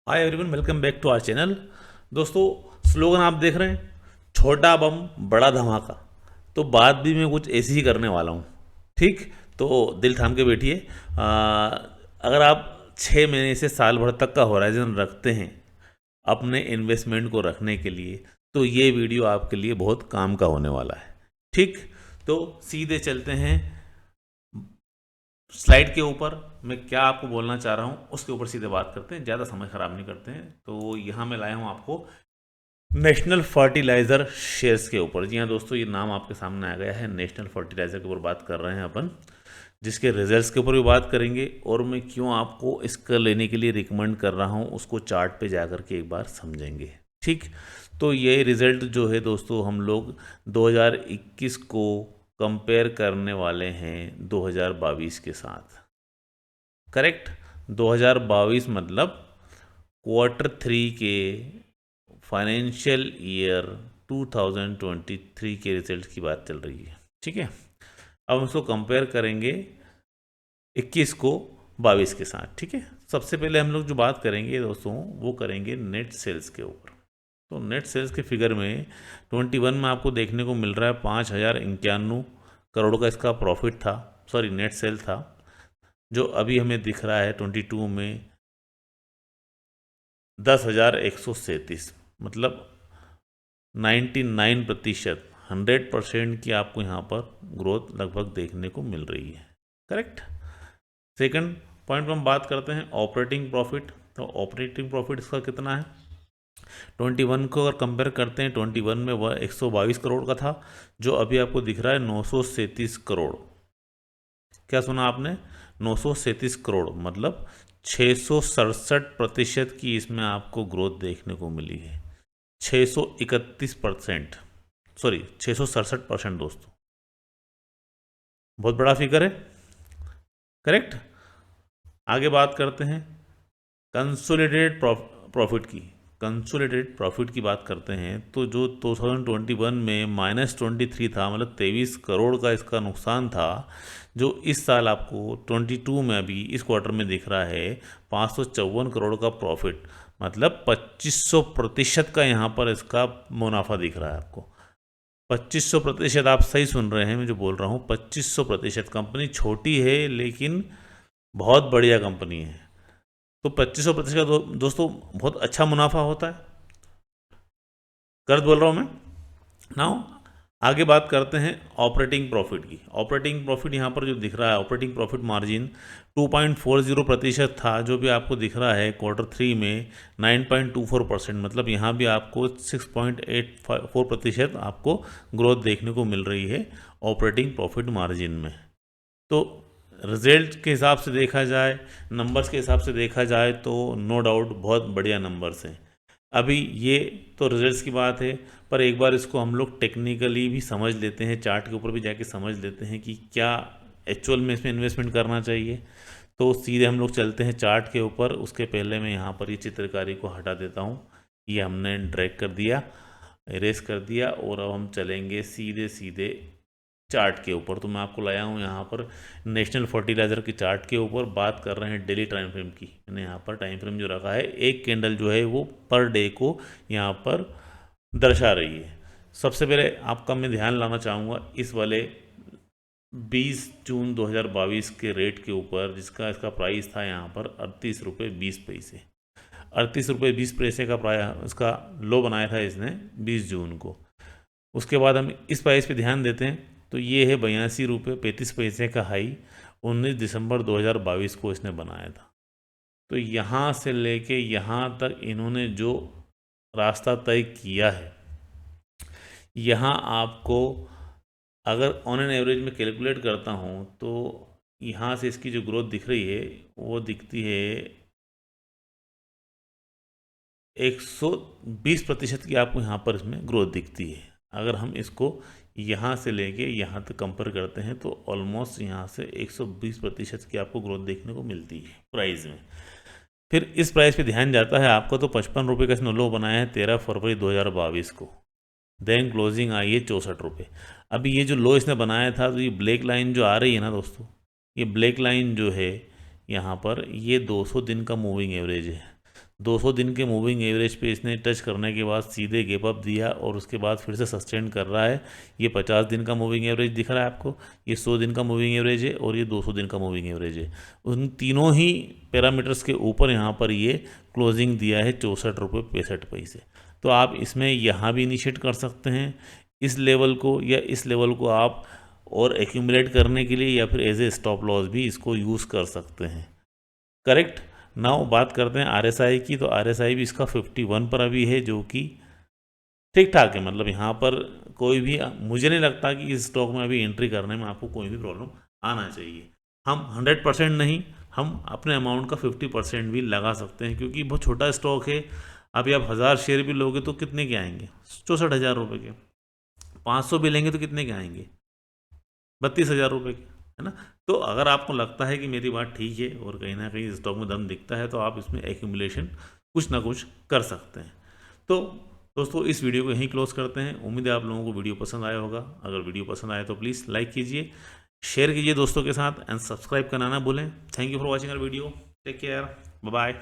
Hi everyone, welcome back to our channel. दोस्तों, slogan आप देख रहे हैं, छोटा बम बड़ा धमाका। तो बात भी मैं कुछ ऐसी ही करने वाला हूँ। ठीक, तो दिल थाम के बैठिए। अगर आप 6 महीने से साल भर तक का होराइजन रखते हैं अपने इन्वेस्टमेंट को रखने के लिए, तो ये वीडियो आपके लिए बहुत काम का होने वाला है। ठीक, तो सीधे चलते हैं स्लाइड के ऊपर। मैं क्या आपको बोलना चाह रहा हूँ उसके ऊपर सीधे बात करते हैं, ज़्यादा समय ख़राब नहीं करते हैं। तो यहाँ मैं लाया हूँ आपको नेशनल फर्टिलाइज़र शेयर्स के ऊपर। जी हाँ दोस्तों, ये नाम आपके सामने आ गया है। नेशनल फर्टिलाइज़र के ऊपर बात कर रहे हैं अपन, जिसके रिजल्ट्स के ऊपर भी बात करेंगे और मैं क्यों आपको इसका लेने के लिए रिकमेंड कर रहा हूँ उसको चार्ट पे जा कर के एक बार समझेंगे। ठीक, तो ये रिज़ल्ट जो है दोस्तों, हम लोग 2021 को कंपेयर करने वाले हैं 2022 के साथ। करेक्ट, 2022 मतलब क्वार्टर 3 के फाइनेंशियल ईयर 2023 के रिजल्ट की बात चल रही है। ठीक है, अब हम उसको कंपेयर करेंगे 21 को 22 के साथ। ठीक है, सबसे पहले हम लोग जो बात करेंगे दोस्तों, वो करेंगे नेट सेल्स के ऊपर। तो नेट सेल्स के फिगर में 21 में आपको देखने को मिल रहा है 5,091 करोड़ का इसका प्रॉफिट था, सॉरी नेट सेल था। जो अभी हमें दिख रहा है 22 में 10,137, मतलब 99%, 100% की आपको यहाँ पर ग्रोथ लगभग देखने को मिल रही है। करेक्ट। सेकंड पॉइंट पर हम बात करते हैं ऑपरेटिंग प्रॉफिट। तो ऑपरेटिंग प्रॉफिट इसका कितना है? 21 को अगर कंपेयर करते हैं, 21 में वह 122 करोड़ का था, जो अभी आपको दिख रहा है 937 करोड़। क्या सुना आपने? 937 करोड़, मतलब 667% की इसमें आपको ग्रोथ देखने को मिली है। 631%, सॉरी 667% दोस्तों, बहुत बड़ा फिगर है। करेक्ट। आगे बात करते हैं कंसोलिडेटेड प्रॉफिट की। कंसोलिडेटेड प्रॉफिट की बात करते हैं तो जो 2021 में -23 था, मतलब 23 करोड़ का इसका नुकसान था, जो इस साल आपको 22 में अभी इस क्वार्टर में दिख रहा है 554 करोड़ का प्रॉफिट, मतलब 2500% का यहाँ पर इसका मुनाफा दिख रहा है आपको। 2500%, आप सही सुन रहे हैं, मैं जो बोल रहा हूँ 2500%। कंपनी छोटी है लेकिन बहुत बढ़िया कंपनी है। तो 2500% का दोस्तों बहुत अच्छा मुनाफा होता है। गलत बोल रहा हूँ मैं? नाउ आगे बात करते हैं ऑपरेटिंग प्रॉफिट की। ऑपरेटिंग प्रॉफिट यहाँ पर जो दिख रहा है, ऑपरेटिंग प्रॉफिट मार्जिन 2.40% था, जो भी आपको दिख रहा है क्वार्टर 3 में 9.24%, मतलब यहाँ भी आपको 6.84% आपको ग्रोथ देखने को मिल रही है ऑपरेटिंग प्रॉफिट मार्जिन में। तो रिजल्ट के हिसाब से देखा जाए, नंबर्स के हिसाब से देखा जाए, तो नो डाउट बहुत बढ़िया नंबर्स हैं। अभी ये तो रिजल्ट्स की बात है, पर एक बार इसको हम लोग टेक्निकली भी समझ लेते हैं, चार्ट के ऊपर भी जाके समझ लेते हैं कि क्या एक्चुअल में इसमें इन्वेस्टमेंट करना चाहिए। तो सीधे हम लोग चलते हैं चार्ट के ऊपर। उसके पहले मैं यहाँ पर ये चित्रकारी को हटा देता हूँ। ये हमने ड्रैग कर दिया, इरेज कर दिया, और अब हम चलेंगे सीधे सीधे चार्ट के ऊपर। तो मैं आपको लाया हूँ यहाँ पर नेशनल फर्टिलाइज़र की चार्ट के ऊपर। बात कर रहे हैं डेली टाइम फ्रेम की। मैंने यहाँ पर टाइम फ्रेम जो रखा है, एक कैंडल जो है वो पर डे को यहाँ पर दर्शा रही है। सबसे पहले आपका मैं ध्यान लाना चाहूँगा इस वाले 20 जून 2022 के रेट के ऊपर, जिसका इसका प्राइस था यहाँ पर 38 रुपये 20 पैसे। 38 रुपये 20 पैसे का प्राइस, इसका लो बनाया था इसने 20 जून को। उसके बाद हम इस प्राइस पे ध्यान देते हैं तो ये है 82 रुपये 35 पैसे का हाई 19 दिसंबर 2022 को इसने बनाया था। तो यहाँ से लेके यहाँ तक इन्होंने जो रास्ता तय किया है, यहाँ आपको अगर ऑन एन एवरेज में कैलकुलेट करता हूँ तो यहाँ से इसकी जो ग्रोथ दिख रही है वो दिखती है 120% की आपको यहाँ पर इसमें ग्रोथ दिखती है। अगर हम इसको यहाँ से लेके यहाँ तक कंपेयर करते हैं तो ऑलमोस्ट यहाँ से 120% की आपको ग्रोथ देखने को मिलती है प्राइस में। फिर इस प्राइस पे ध्यान जाता है आपको तो 55 रुपये का इसने लो बनाया है 13 फरवरी 2022 को। देन क्लोजिंग आई है 64 रुपये। अभी ये जो लो इसने बनाया था, तो ये ब्लैक लाइन जो आ रही है ना दोस्तों, ये ब्लैक लाइन जो है यहाँ पर, ये 200 दिन का मूविंग एवरेज है। 200 दिन के मूविंग एवरेज पे इसने टच करने के बाद सीधे गैप अप दिया और उसके बाद फिर से सस्टेन कर रहा है। ये 50 दिन का मूविंग एवरेज दिख रहा है आपको, ये 100 दिन का मूविंग एवरेज है और ये 200 दिन का मूविंग एवरेज है। उन तीनों ही पैरामीटर्स के ऊपर यहाँ पर ये क्लोजिंग दिया है 64.65 रुपये। तो आप इसमें यहाँ भी इनिशिएट कर सकते हैं इस लेवल को, या इस लेवल को आप और एक्यूमुलेट करने के लिए, या फिर एज ए स्टॉप लॉस भी इसको यूज़ कर सकते हैं। करेक्ट। नाउ बात करते हैं RSI की। तो RSI भी इसका 51 पर अभी है, जो कि ठीक ठाक है। मतलब यहाँ पर कोई भी, मुझे नहीं लगता कि इस स्टॉक में अभी एंट्री करने में आपको कोई भी प्रॉब्लम आना चाहिए। हम 100% नहीं, हम अपने अमाउंट का 50% भी लगा सकते हैं, क्योंकि बहुत छोटा स्टॉक है। अभी आप 1000 शेयर भी लोगे तो कितने के आएंगे? 64,000 रुपये के। 500 भी लेंगे तो कितने के आएंगे? 32,000 रुपये के, है ना। तो अगर आपको लगता है कि मेरी बात ठीक है और कहीं ना कहीं स्टॉक में दम दिखता है, तो आप इसमें एक्यूमुलेशन कुछ ना कुछ कर सकते हैं। तो दोस्तों, इस वीडियो को यहीं क्लोज करते हैं। उम्मीद है आप लोगों को वीडियो पसंद आया होगा। अगर वीडियो पसंद आए तो प्लीज़ लाइक कीजिए, शेयर कीजिए दोस्तों के साथ, एंड सब्सक्राइब करना ना भूलें। Thank you for watching our video. Take care, bye bye.